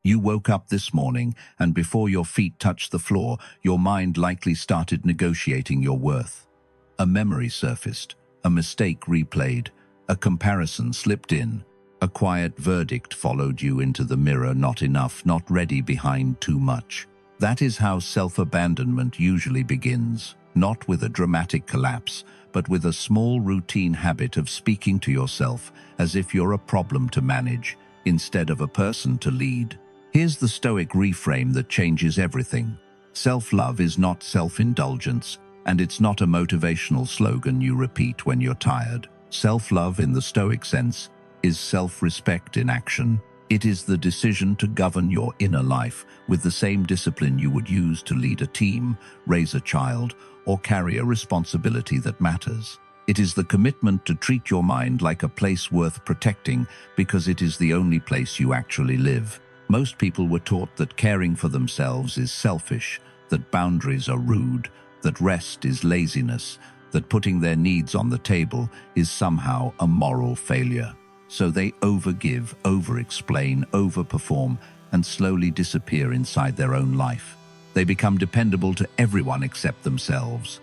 You woke up this morning, and before your feet touched the floor, your mind likely started negotiating your worth. A memory surfaced, a mistake replayed, a comparison slipped in. A quiet verdict followed you into the mirror: not enough, not ready, behind, too much. That is how self-abandonment usually begins, not with a dramatic collapse, but with a small routine habit of speaking to yourself as if you're a problem to manage, instead of a person to lead. Here's the Stoic reframe that changes everything. Self-love is not self-indulgence, and it's not a motivational slogan you repeat when you're tired. Self-love in the Stoic sense is self-respect in action. It is the decision to govern your inner life with the same discipline you would use to lead a team, raise a child, or carry a responsibility that matters. It is the commitment to treat your mind like a place worth protecting because it is the only place you actually live. Most people were taught that caring for themselves is selfish, that boundaries are rude, that rest is laziness, that putting their needs on the table is somehow a moral failure. So they overgive, over-explain, overperform, and slowly disappear inside their own life. They become dependable to everyone except themselves.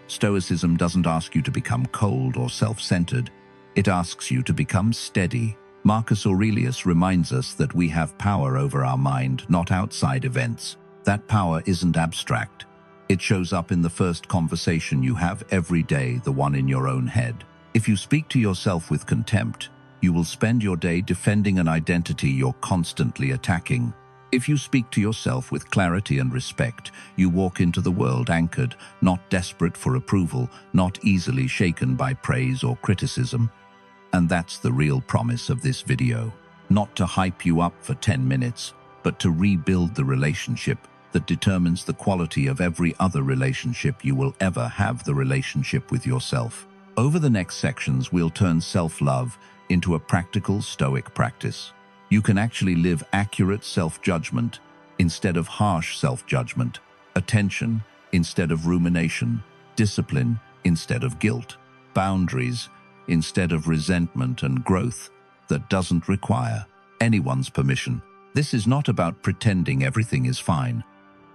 Stoicism doesn't ask you to become cold or self-centered. It asks you to become steady. Marcus Aurelius reminds us that we have power over our mind, not outside events. That power isn't abstract. It shows up in the first conversation you have every day, the one in your own head. If you speak to yourself with contempt, you will spend your day defending an identity you're constantly attacking. If you speak to yourself with clarity and respect, you walk into the world anchored, not desperate for approval, not easily shaken by praise or criticism. And that's the real promise of this video. Not to hype you up for 10 minutes, but to rebuild the relationship that determines the quality of every other relationship you will ever have: the relationship with yourself. Over the next sections, we'll turn self-love into a practical Stoic practice. You can actually live accurate self-judgment instead of harsh self-judgment, attention instead of rumination, discipline instead of guilt, boundaries instead of resentment, and growth that doesn't require anyone's permission. This is not about pretending everything is fine.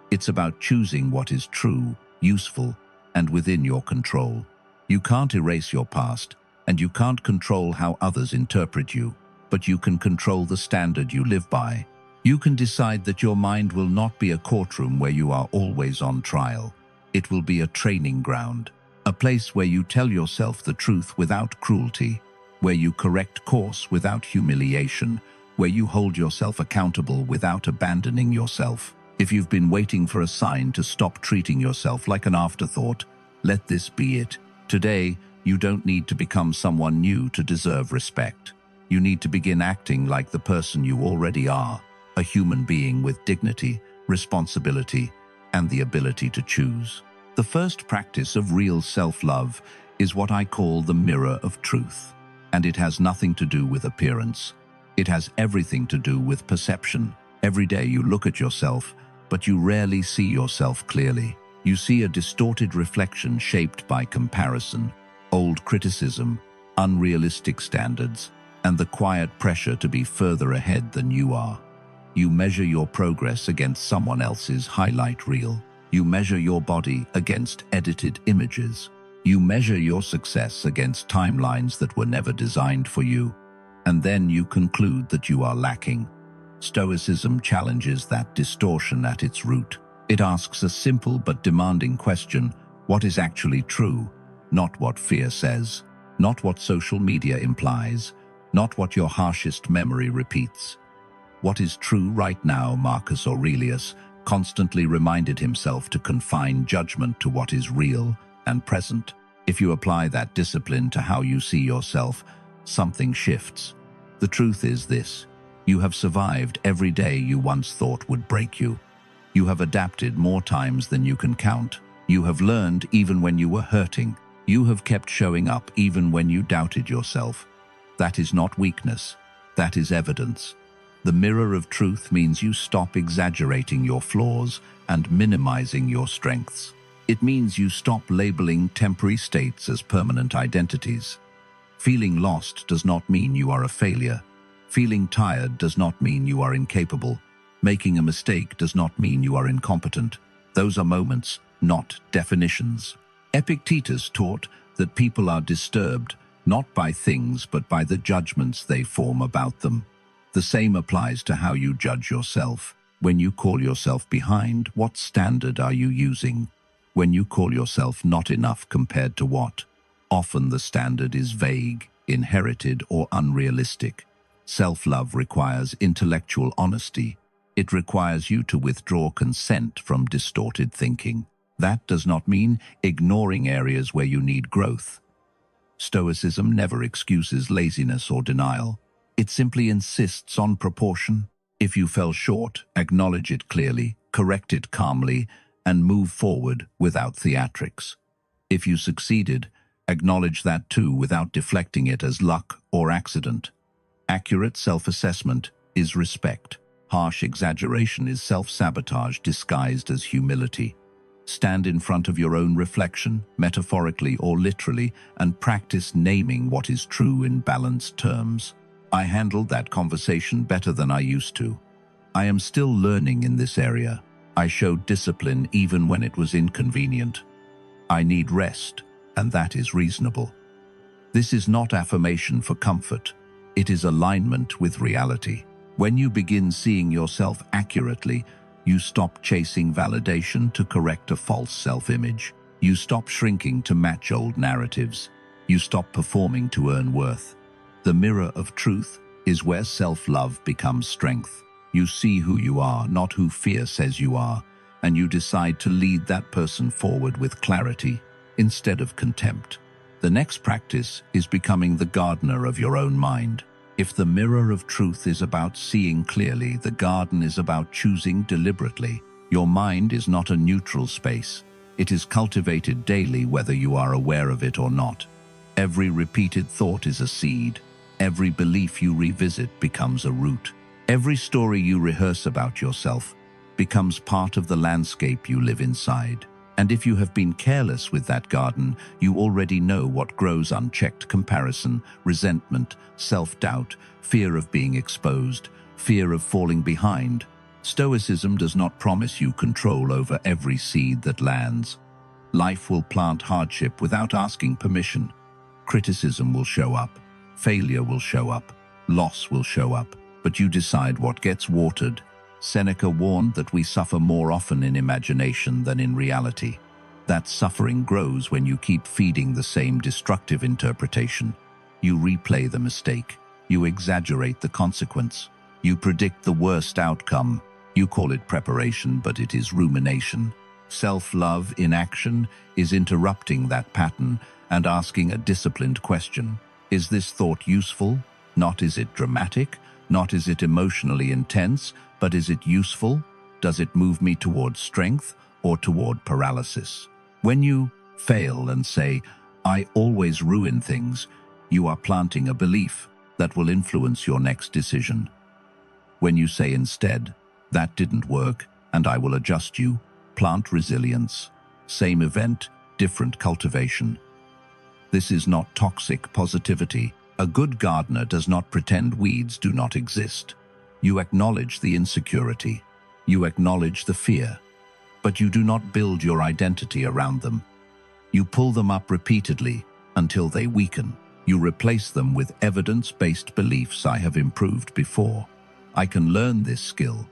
It's about choosing what is true, useful, and within your control. You can't erase your past, and you can't control how others interpret you, but you can control the standard you live by. You can decide that your mind will not be a courtroom where you are always on trial. It will be a training ground, a place where you tell yourself the truth without cruelty, where you correct course without humiliation, where you hold yourself accountable without abandoning yourself. If you've been waiting for a sign to stop treating yourself like an afterthought, let this be it. Today, you don't need to become someone new to deserve respect. You need to begin acting like the person you already are, a human being with dignity, responsibility, and the ability to choose. The first practice of real self-love is what I call the mirror of truth, and it has nothing to do with appearance. It has everything to do with perception. Every day you look at yourself, but you rarely see yourself clearly. You see a distorted reflection shaped by comparison, old criticism, unrealistic standards, and the quiet pressure to be further ahead than you are. You measure your progress against someone else's highlight reel. You measure your body against edited images. You measure your success against timelines that were never designed for you. And then you conclude that you are lacking. Stoicism challenges that distortion at its root. It asks a simple but demanding question: what is actually true? Not what fear says, not what social media implies, not what your harshest memory repeats. What is true right now? Marcus Aurelius constantly reminded himself to confine judgment to what is real and present. If you apply that discipline to how you see yourself, something shifts. The truth is this: you have survived every day you once thought would break you. You have adapted more times than you can count. You have learned even when you were hurting. You have kept showing up even when you doubted yourself. That is not weakness. That is evidence. The mirror of truth means you stop exaggerating your flaws and minimizing your strengths. It means you stop labeling temporary states as permanent identities. Feeling lost does not mean you are a failure. Feeling tired does not mean you are incapable. Making a mistake does not mean you are incompetent. Those are moments, not definitions. Epictetus taught that people are disturbed not by things but by the judgments they form about them. The same applies to how you judge yourself. When you call yourself behind, what standard are you using? When you call yourself not enough compared to what? Often the standard is vague, inherited, or unrealistic. Self-love requires intellectual honesty. It requires you to withdraw consent from distorted thinking. That does not mean ignoring areas where you need growth. Stoicism never excuses laziness or denial. It simply insists on proportion. If you fell short, acknowledge it clearly, correct it calmly, and move forward without theatrics. If you succeeded, acknowledge that too without deflecting it as luck or accident. Accurate self-assessment is respect. Harsh exaggeration is self-sabotage disguised as humility. Stand in front of your own reflection, metaphorically or literally, and practice naming what is true in balanced terms. I handled that conversation better than I used to. I am still learning in this area. I showed discipline even when it was inconvenient. I need rest, and that is reasonable. This is not affirmation for comfort. It is alignment with reality. When you begin seeing yourself accurately, you stop chasing validation to correct a false self-image. You stop shrinking to match old narratives. You stop performing to earn worth. The mirror of truth is where self-love becomes strength. You see who you are, not who fear says you are, and you decide to lead that person forward with clarity instead of contempt. The next practice is becoming the gardener of your own mind. If the mirror of truth is about seeing clearly, the garden is about choosing deliberately. Your mind is not a neutral space. It is cultivated daily whether you are aware of it or not. Every repeated thought is a seed. Every belief you revisit becomes a root. Every story you rehearse about yourself becomes part of the landscape you live inside. And if you have been careless with that garden, you already know what grows unchecked: comparison, resentment, self-doubt, fear of being exposed, fear of falling behind. Stoicism does not promise you control over every seed that lands. Life will plant hardship without asking permission. Criticism will show up, failure will show up, loss will show up, but you decide what gets watered. Seneca warned that we suffer more often in imagination than in reality. That suffering grows when you keep feeding the same destructive interpretation. You replay the mistake. You exaggerate the consequence. You predict the worst outcome. You call it preparation, but it is rumination. Self-love in action is interrupting that pattern and asking a disciplined question. Is this thought useful? Not is it dramatic? Not is it emotionally intense? But is it useful? Does it move me toward strength or toward paralysis? When you fail and say, "I always ruin things," you are planting a belief that will influence your next decision. When you say instead, "That didn't work and I will adjust," you plant resilience. Same event, different cultivation. This is not toxic positivity. A good gardener does not pretend weeds do not exist. You acknowledge the insecurity. You acknowledge the fear. But you do not build your identity around them. You pull them up repeatedly until they weaken. You replace them with evidence-based beliefs. I have improved before. I can learn this skill.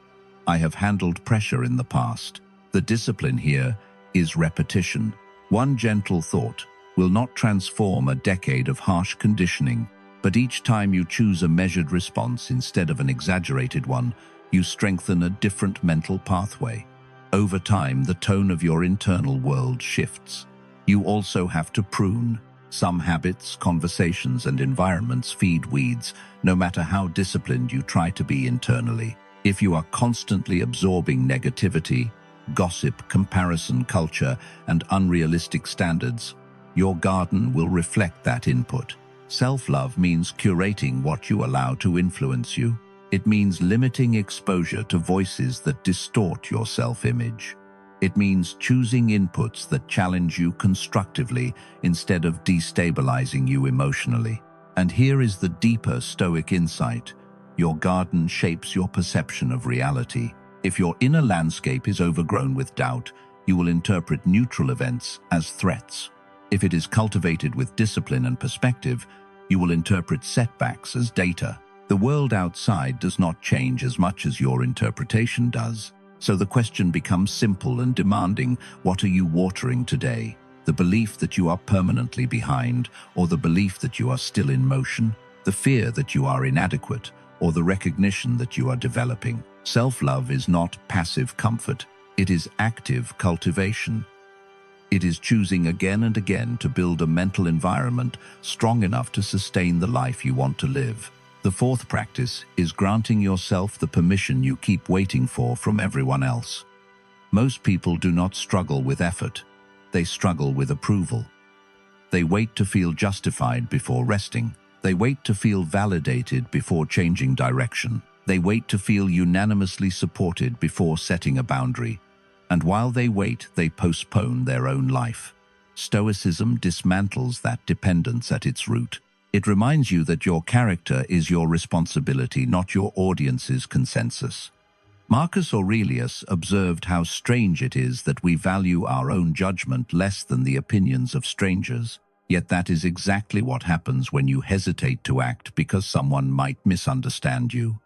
I have handled pressure in the past. The discipline here is repetition. One gentle thought will not transform a decade of harsh conditioning. But each time you choose a measured response instead of an exaggerated one, you strengthen a different mental pathway. Over time, the tone of your internal world shifts. You also have to prune. Some habits, conversations, and environments feed weeds, no matter how disciplined you try to be internally. If you are constantly absorbing negativity, gossip, comparison culture, and unrealistic standards, your garden will reflect that input. Self-love means curating what you allow to influence you. It means limiting exposure to voices that distort your self-image. It means choosing inputs that challenge you constructively instead of destabilizing you emotionally. And here is the deeper Stoic insight. Your garden shapes your perception of reality. If your inner landscape is overgrown with doubt, you will interpret neutral events as threats. If it is cultivated with discipline and perspective, you will interpret setbacks as data. The world outside does not change as much as your interpretation does. So the question becomes simple and demanding: what are you watering today? The belief that you are permanently behind, or the belief that you are still in motion? The fear that you are inadequate, or the recognition that you are developing? Self-love is not passive comfort. It is active cultivation. It is choosing again and again to build a mental environment strong enough to sustain the life you want to live. The fourth practice is granting yourself the permission you keep waiting for from everyone else. Most people do not struggle with effort. They struggle with approval. They wait to feel justified before resting. They wait to feel validated before changing direction. They wait to feel unanimously supported before setting a boundary. And while they wait, they postpone their own life. Stoicism dismantles that dependence at its root. It reminds you that your character is your responsibility, not your audience's consensus. Marcus Aurelius observed how strange it is that we value our own judgment less than the opinions of strangers. Yet that is exactly what happens when you hesitate to act because someone might misunderstand you.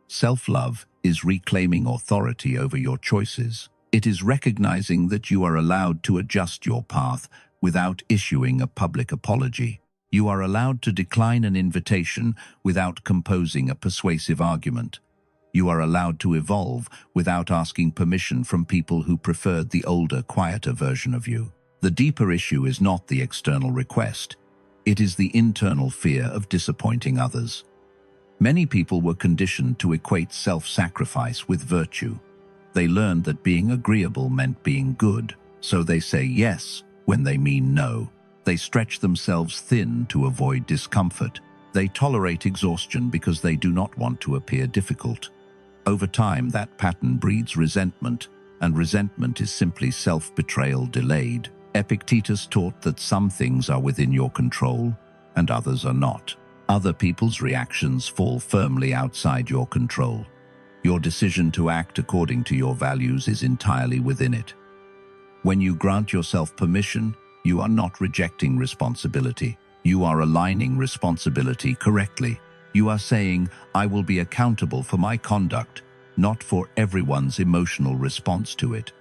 Self-love is reclaiming authority over your choices. It is recognizing that you are allowed to adjust your path without issuing a public apology. You are allowed to decline an invitation without composing a persuasive argument. You are allowed to evolve without asking permission from people who preferred the older, quieter version of you. The deeper issue is not the external request. It is the internal fear of disappointing others. Many people were conditioned to equate self-sacrifice with virtue. They learned that being agreeable meant being good, so they say yes when they mean no. They stretch themselves thin to avoid discomfort. They tolerate exhaustion because they do not want to appear difficult. Over time, that pattern breeds resentment, and resentment is simply self-betrayal delayed. Epictetus taught that some things are within your control and others are not. Other people's reactions fall firmly outside your control. Your decision to act according to your values is entirely within it. When you grant yourself permission, you are not rejecting responsibility. You are aligning responsibility correctly. You are saying, I will be accountable for my conduct, not for everyone's emotional response to it.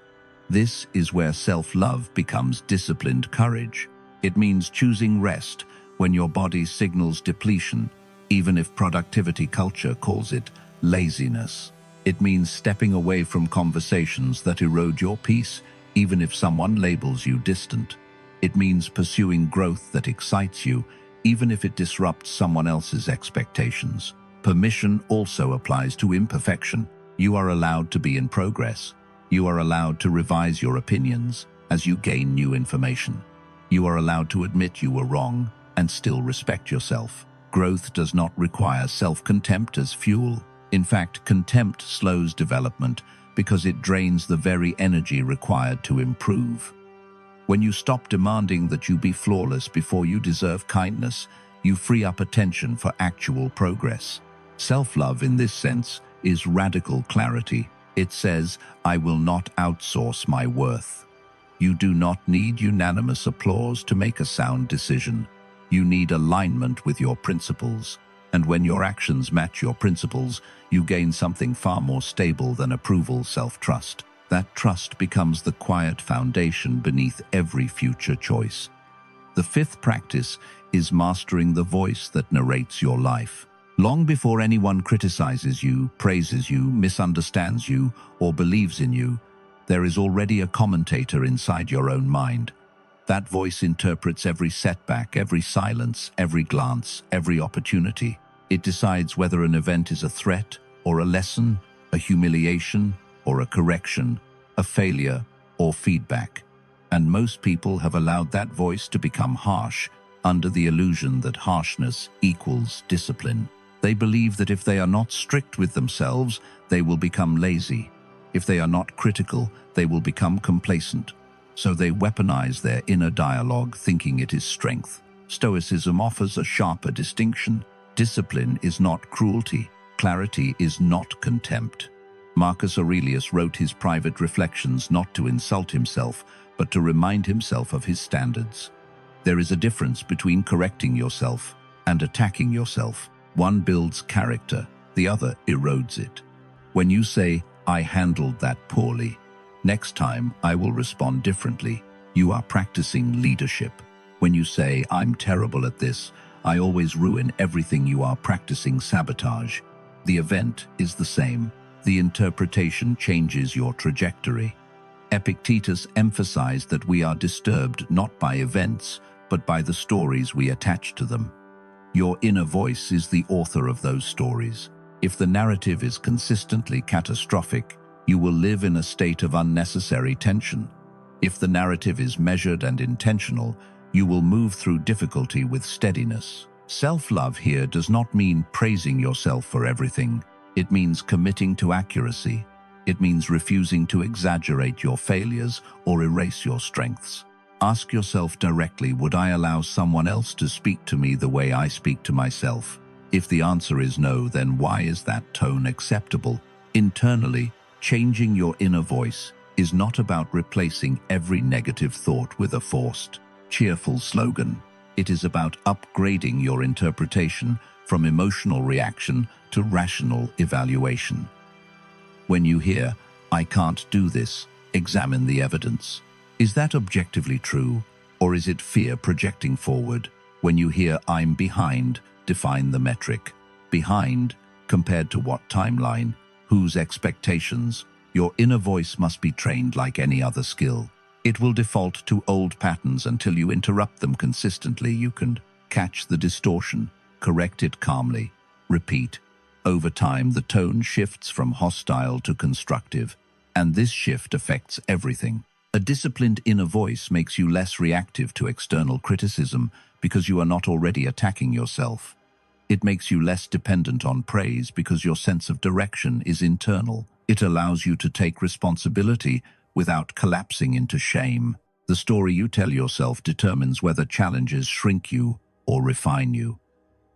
This is where self-love becomes disciplined courage. It means choosing rest when your body signals depletion, even if productivity culture calls it laziness. It means stepping away from conversations that erode your peace, even if someone labels you distant. It means pursuing growth that excites you, even if it disrupts someone else's expectations. Permission also applies to imperfection. You are allowed to be in progress. You are allowed to revise your opinions as you gain new information. You are allowed to admit you were wrong and still respect yourself. Growth does not require self-contempt as fuel. In fact, contempt slows development because it drains the very energy required to improve. When you stop demanding that you be flawless before you deserve kindness, you free up attention for actual progress. Self-love in this sense is radical clarity. It says, I will not outsource my worth. You do not need unanimous applause to make a sound decision. You need alignment with your principles. And when your actions match your principles, you gain something far more stable than approval: self-trust. That trust becomes the quiet foundation beneath every future choice. The fifth practice is mastering the voice that narrates your life. Long before anyone criticizes you, praises you, misunderstands you, or believes in you, there is already a commentator inside your own mind. That voice interprets every setback, every silence, every glance, every opportunity. It decides whether an event is a threat or a lesson, a humiliation or a correction, a failure or feedback. And most people have allowed that voice to become harsh under the illusion that harshness equals discipline. They believe that if they are not strict with themselves, they will become lazy. If they are not critical, they will become complacent. So they weaponize their inner dialogue, thinking it is strength. Stoicism offers a sharper distinction. Discipline is not cruelty. Clarity is not contempt. Marcus Aurelius wrote his private reflections not to insult himself, but to remind himself of his standards. There is a difference between correcting yourself and attacking yourself. One builds character, the other erodes it. When you say, "I handled that poorly. Next time I will respond differently," you are practicing leadership. When you say, "I'm terrible at this. I always ruin everything," you are practicing sabotage. The event is the same. The interpretation changes your trajectory. Epictetus emphasized that we are disturbed not by events, but by the stories we attach to them. Your inner voice is the author of those stories. If the narrative is consistently catastrophic, you will live in a state of unnecessary tension. If the narrative is measured and intentional, you will move through difficulty with steadiness. Self-love here does not mean praising yourself for everything. It means committing to accuracy. It means refusing to exaggerate your failures or erase your strengths. Ask yourself directly, would I allow someone else to speak to me the way I speak to myself? If the answer is no, then why is that tone acceptable? Internally, changing your inner voice is not about replacing every negative thought with a forced, cheerful slogan. It is about upgrading your interpretation from emotional reaction to rational evaluation. When you hear, "I can't do this," examine the evidence. Is that objectively true, or is it fear projecting forward? When you hear, "I'm behind," define the metric. Behind, compared to what timeline? Whose expectations? Your inner voice must be trained like any other skill. It will default to old patterns until you interrupt them consistently. You can catch the distortion, correct it calmly, repeat. Over time, the tone shifts from hostile to constructive, and this shift affects everything. A disciplined inner voice makes you less reactive to external criticism because you are not already attacking yourself. It makes you less dependent on praise because your sense of direction is internal. It allows you to take responsibility without collapsing into shame. The story you tell yourself determines whether challenges shrink you or refine you.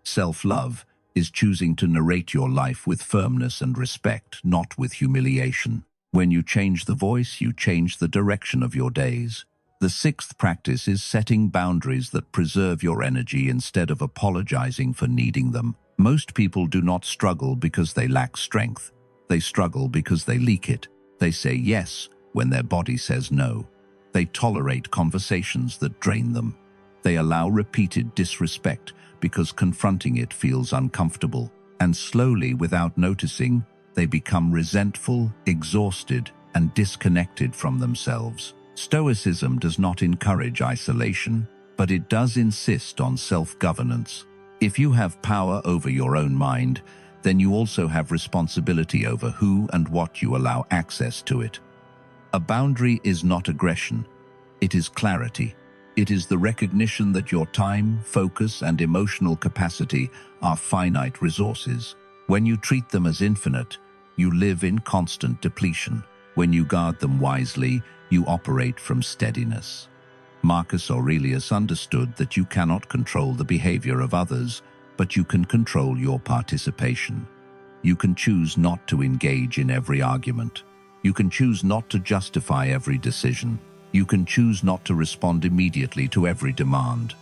Self-love is choosing to narrate your life with firmness and respect, not with humiliation. When you change the voice, you change the direction of your days. The sixth practice is setting boundaries that preserve your energy instead of apologizing for needing them. Most people do not struggle because they lack strength. They struggle because they leak it. They say yes when their body says no. They tolerate conversations that drain them. They allow repeated disrespect because confronting it feels uncomfortable. And slowly, without noticing, they become resentful, exhausted, and disconnected from themselves. Stoicism does not encourage isolation, but it does insist on self-governance. If you have power over your own mind, then you also have responsibility over who and what you allow access to it. A boundary is not aggression, it is clarity. It is the recognition that your time, focus, and emotional capacity are finite resources. When you treat them as infinite, you live in constant depletion. When you guard them wisely, you operate from steadiness. Marcus Aurelius understood that you cannot control the behavior of others, but you can control your participation. You can choose not to engage in every argument. You can choose not to justify every decision. You can choose not to respond immediately to every demand.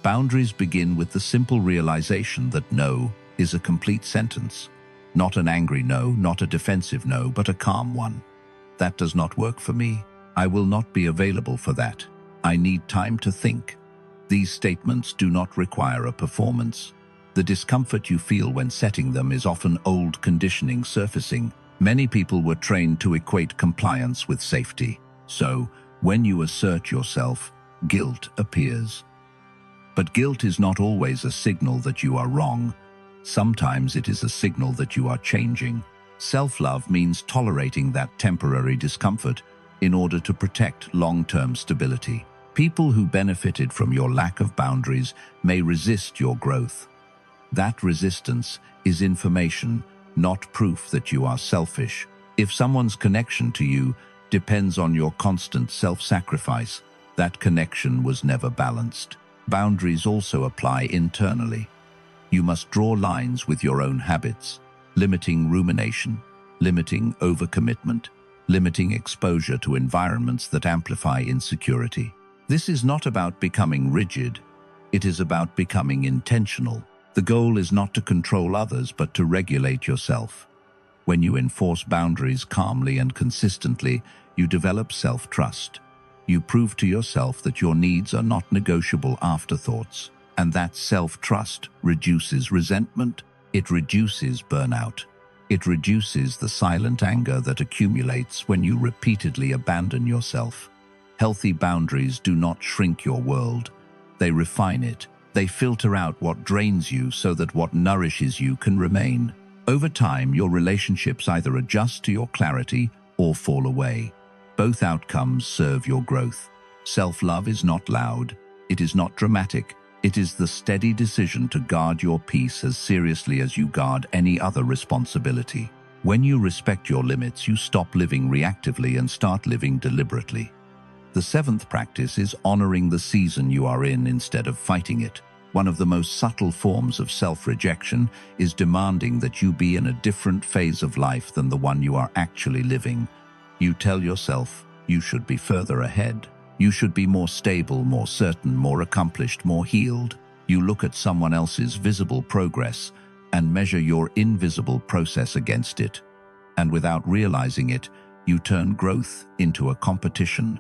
Boundaries begin with the simple realization that no is a complete sentence. Not an angry no, not a defensive no, but a calm one. That does not work for me. I will not be available for that. I need time to think. These statements do not require a performance. The discomfort you feel when setting them is often old conditioning surfacing. Many people were trained to equate compliance with safety. So, when you assert yourself, guilt appears. But guilt is not always a signal that you are wrong. Sometimes it is a signal that you are changing. Self-love means tolerating that temporary discomfort in order to protect long-term stability. People who benefited from your lack of boundaries may resist your growth. That resistance is information, not proof that you are selfish. If someone's connection to you depends on your constant self-sacrifice, that connection was never balanced. Boundaries also apply internally. You must draw lines with your own habits, limiting rumination, limiting overcommitment, limiting exposure to environments that amplify insecurity. This is not about becoming rigid, it is about becoming intentional. The goal is not to control others, but to regulate yourself. When you enforce boundaries calmly and consistently, you develop self-trust. You prove to yourself that your needs are not negotiable afterthoughts, and that self-trust reduces resentment, it reduces burnout. It reduces the silent anger that accumulates when you repeatedly abandon yourself. Healthy boundaries do not shrink your world. They refine it. They filter out what drains you so that what nourishes you can remain. Over time, your relationships either adjust to your clarity or fall away. Both outcomes serve your growth. Self-love is not loud. It is not dramatic. It is the steady decision to guard your peace as seriously as you guard any other responsibility. When you respect your limits, you stop living reactively and start living deliberately. The seventh practice is honoring the season you are in instead of fighting it. One of the most subtle forms of self-rejection is demanding that you be in a different phase of life than the one you are actually living. You tell yourself you should be further ahead. You should be more stable, more certain, more accomplished, more healed. You look at someone else's visible progress and measure your invisible process against it. And without realizing it, you turn growth into a competition.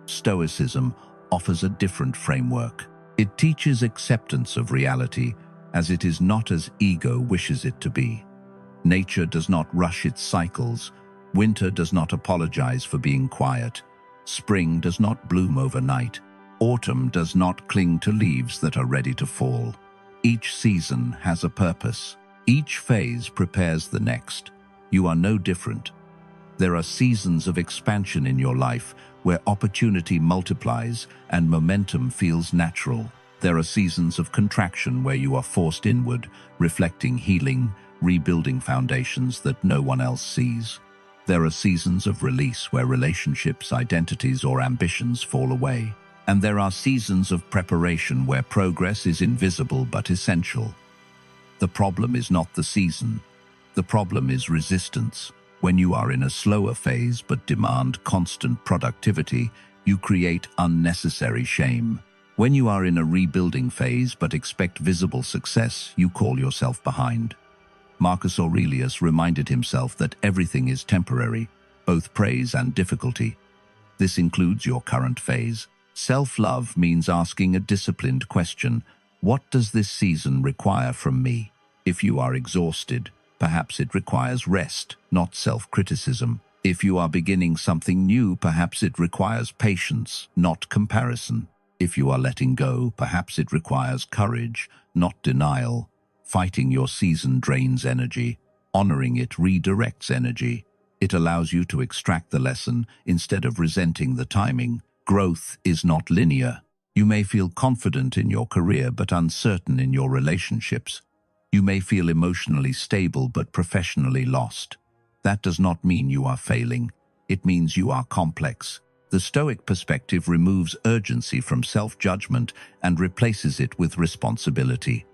Stoicism offers a different framework. It teaches acceptance of reality as it is not as ego wishes it to be. Nature does not rush its cycles. Winter does not apologize for being quiet. Spring does not bloom overnight. Autumn does not cling to leaves that are ready to fall. Each season has a purpose. Each phase prepares the next. You are no different. There are seasons of expansion in your life where opportunity multiplies and momentum feels natural. There are seasons of contraction where you are forced inward, reflecting healing, rebuilding foundations that no one else sees. There are seasons of release where relationships, identities, or ambitions fall away. And there are seasons of preparation where progress is invisible but essential. The problem is not the season. The problem is resistance. When you are in a slower phase but demand constant productivity, you create unnecessary shame. When you are in a rebuilding phase but expect visible success, you call yourself behind. Marcus Aurelius reminded himself that everything is temporary, both praise and difficulty. This includes your current phase. Self-love means asking a disciplined question: what does this season require from me? If you are exhausted, perhaps it requires rest, not self-criticism. If you are beginning something new, perhaps it requires patience, not comparison. If you are letting go, perhaps it requires courage, not denial. Fighting your season drains energy. Honoring it redirects energy. It allows you to extract the lesson instead of resenting the timing. Growth is not linear. You may feel confident in your career but uncertain in your relationships. You may feel emotionally stable but professionally lost. That does not mean you are failing. It means you are complex. The Stoic perspective removes urgency from self-judgment and replaces it with responsibility.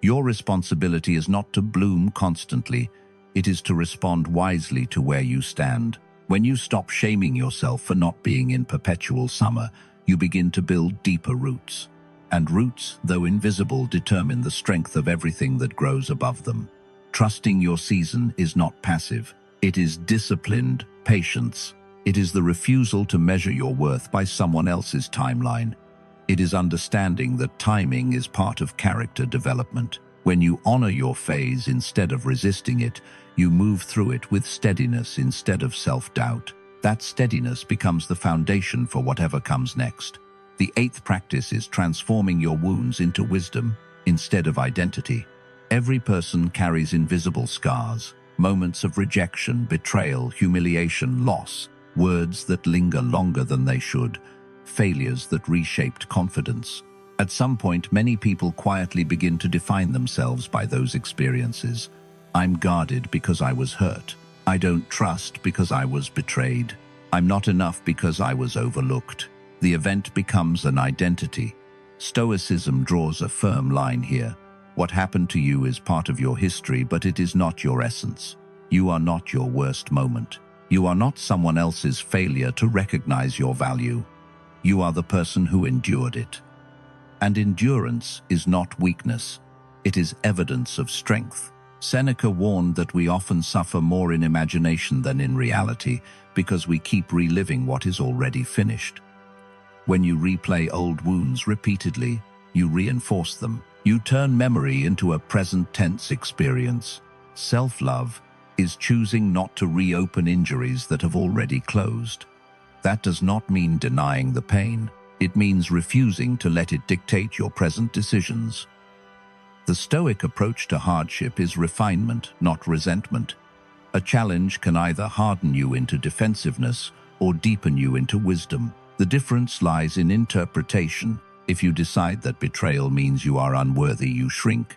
Your responsibility is not to bloom constantly. It is to respond wisely to where you stand. When you stop shaming yourself for not being in perpetual summer, you begin to build deeper roots. And roots, though invisible, determine the strength of everything that grows above them. Trusting your season is not passive. It is disciplined patience. It is the refusal to measure your worth by someone else's timeline. It is understanding that timing is part of character development. When you honor your phase instead of resisting it, you move through it with steadiness instead of self-doubt. That steadiness becomes the foundation for whatever comes next. The eighth practice is transforming your wounds into wisdom instead of identity. Every person carries invisible scars, moments of rejection, betrayal, humiliation, loss, words that linger longer than they should, failures that reshaped confidence. At some point, many people quietly begin to define themselves by those experiences. I'm guarded because I was hurt. I don't trust because I was betrayed. I'm not enough because I was overlooked. The event becomes an identity. Stoicism draws a firm line here. What happened to you is part of your history, but it is not your essence. You are not your worst moment. You are not someone else's failure to recognize your value. You are the person who endured it. And endurance is not weakness. It is evidence of strength. Seneca warned that we often suffer more in imagination than in reality because we keep reliving what is already finished. When you replay old wounds repeatedly, you reinforce them. You turn memory into a present tense experience. Self-love is choosing not to reopen injuries that have already closed. That does not mean denying the pain. It means refusing to let it dictate your present decisions. The Stoic approach to hardship is refinement, not resentment. A challenge can either harden you into defensiveness or deepen you into wisdom. The difference lies in interpretation. If you decide that betrayal means you are unworthy, you shrink.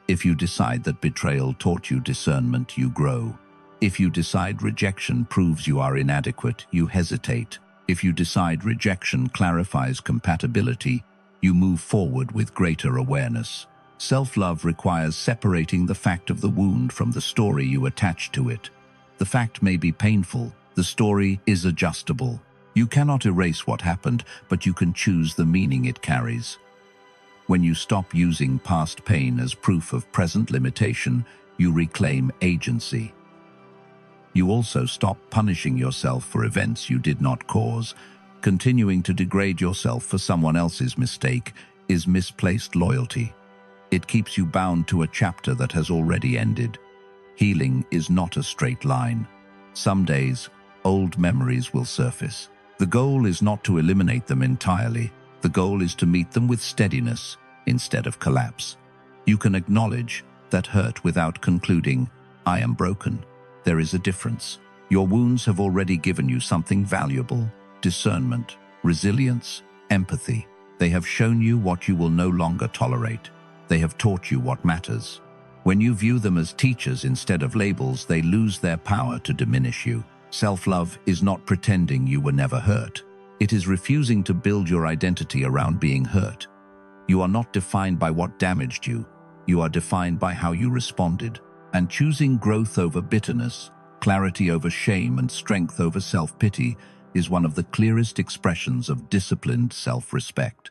If you decide that betrayal taught you discernment, you grow. If you decide rejection proves you are inadequate, you hesitate. If you decide rejection clarifies compatibility, you move forward with greater awareness. Self-love requires separating the fact of the wound from the story you attach to it. The fact may be painful. The story is adjustable. You cannot erase what happened, but you can choose the meaning it carries. When you stop using past pain as proof of present limitation, you reclaim agency. You also stop punishing yourself for events you did not cause. Continuing to degrade yourself for someone else's mistake is misplaced loyalty. It keeps you bound to a chapter that has already ended. Healing is not a straight line. Some days, old memories will surface. The goal is not to eliminate them entirely. The goal is to meet them with steadiness instead of collapse. You can acknowledge that hurt without concluding, "I am broken." There is a difference. Your wounds have already given you something valuable: discernment, resilience, empathy. They have shown you what you will no longer tolerate. They have taught you what matters. When you view them as teachers instead of labels, they lose their power to diminish you. Self-love is not pretending you were never hurt. It is refusing to build your identity around being hurt. You are not defined by what damaged you. You are defined by how you responded. And choosing growth over bitterness, clarity over shame, and strength over self-pity is one of the clearest expressions of disciplined self-respect.